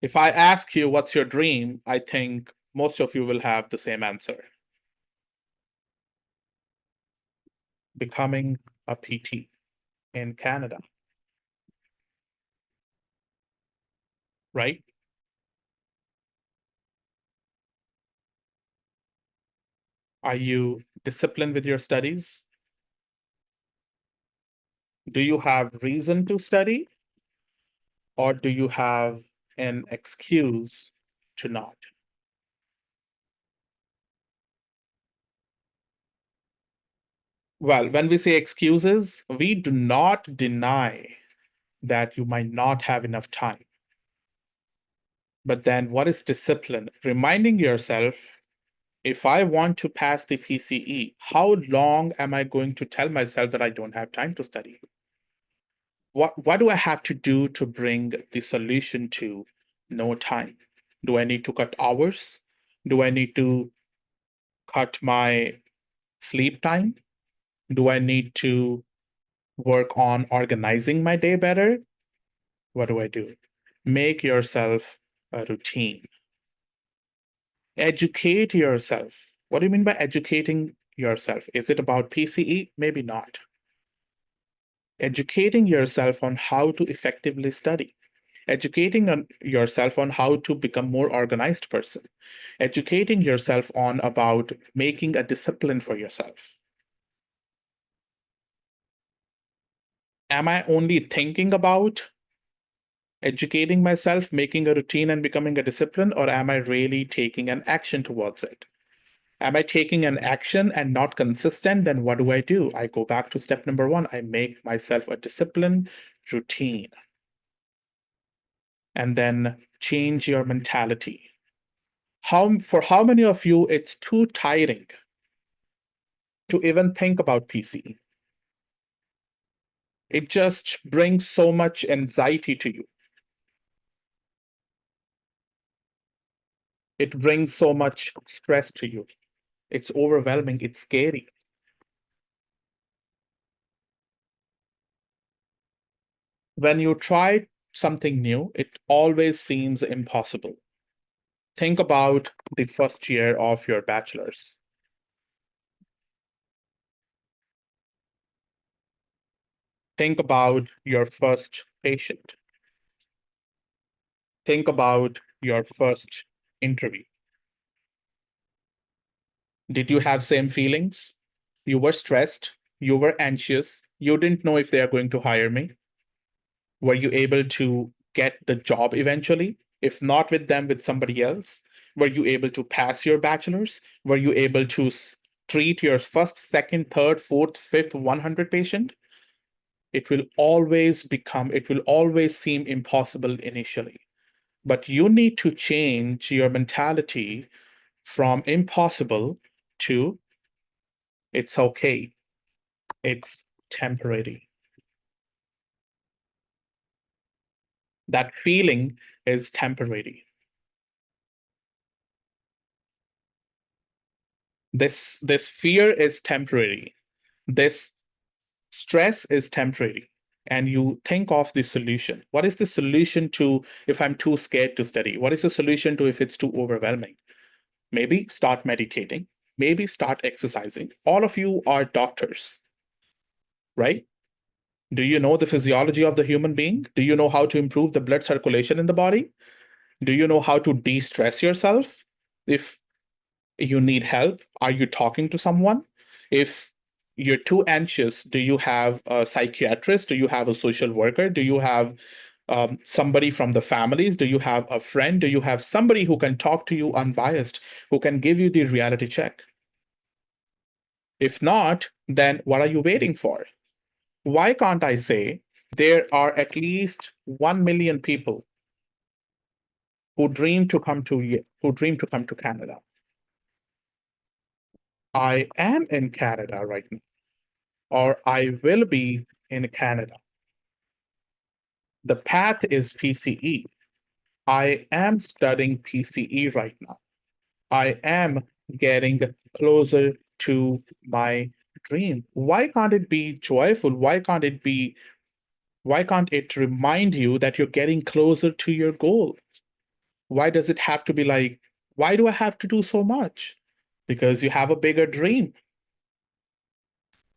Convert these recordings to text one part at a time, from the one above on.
If I ask you what's your dream, I think most of you will have the same answer. Becoming a PT in Canada, right? Are you disciplined with your studies? Do you have reason to study, or do you have an excuse to not? Well, when we say excuses, we do not deny that you might not have enough time. But then what is discipline? Reminding yourself, if I want to pass the PCE, how long am I going to tell myself that I don't have time to study? What do I have to do to bring the solution to no time? Do I need to cut hours? Do I need to cut my sleep time? Do I need to work on organizing my day better? What do I do? Make yourself a routine. Educate yourself. What do you mean by educating yourself? Is it about PCE? Maybe not. Educating yourself on how to effectively study. Educating yourself on how to become more organized person. Educating yourself on about making a discipline for yourself. Am I only thinking about educating myself, making a routine and becoming a discipline, or am I really taking an action towards it? Am I taking an action and not consistent? Then what do? I go back to step number one. I make myself a discipline routine. And then change your mentality. For how many of you it's too tiring to even think about PCE? It just brings so much anxiety to you. It brings so much stress to you. It's overwhelming. It's scary. When you try something new, it always seems impossible. Think about the first year of your bachelor's. Think about your first patient. Think about your first interview. Did you have same feelings? You were stressed, you were anxious, you didn't know if they are going to hire me. Were you able to get the job eventually? If not with them, with somebody else? Were you able to pass your bachelor's? Were you able to treat your first, second, third, fourth, fifth, 100 patient? It will always seem impossible initially. But you need to change your mentality from impossible to it's okay, it's temporary. That feeling is temporary. This fear is temporary. This stress is temporary. And you think of the solution. What is the solution to if I'm too scared to study? What is the solution to if it's too overwhelming? Maybe start meditating. Maybe start exercising. All of you are doctors, right? Do you know the physiology of the human being? Do you know how to improve the blood circulation in the body? Do you know how to de-stress yourself? If you need help, are you talking to someone? If you're too anxious, do you have a psychiatrist? Do you have a social worker? Do you have somebody from the families? Do you have a friend? Do you have somebody who can talk to you unbiased, who can give you the reality check? If not, then what are you waiting for? Why can't I say there are at least 1 million people who dream to come to Canada? I am in Canada right now, or I will be in Canada. The path is PCE. I am studying PCE right now. I am getting closer to my dream. Why can't it be joyful? Why can't it remind you that you're getting closer to your goal? Why does it have to be like, why do I have to do so much? Because you have a bigger dream.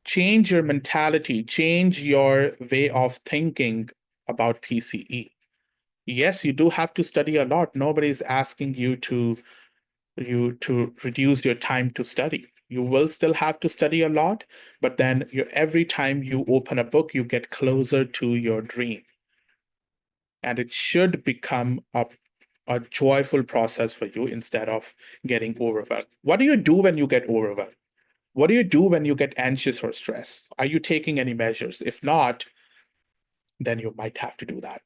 Change your mentality, change your way of thinking about PCE. Yes, you do have to study a lot. Nobody's asking you to reduce your time to study. You will still have to study a lot, but then every time you open a book, you get closer to your dream. And it should become a joyful process for you instead of getting overwhelmed. What do you do when you get overwhelmed? What do you do when you get anxious or stressed? Are you taking any measures? If not, then you might have to do that.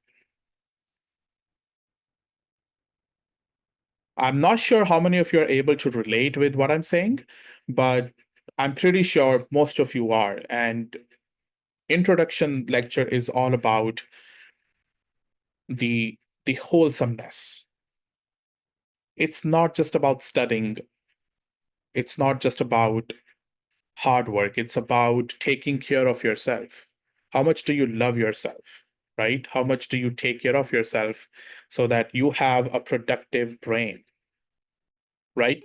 I'm not sure how many of you are able to relate with what I'm saying, but I'm pretty sure most of you are. And introduction lecture is all about the the wholesomeness. It's not just about studying. It's not just about hard work. It's about taking care of yourself. How much do you love yourself, right? How much do you take care of yourself so that you have a productive brain, right?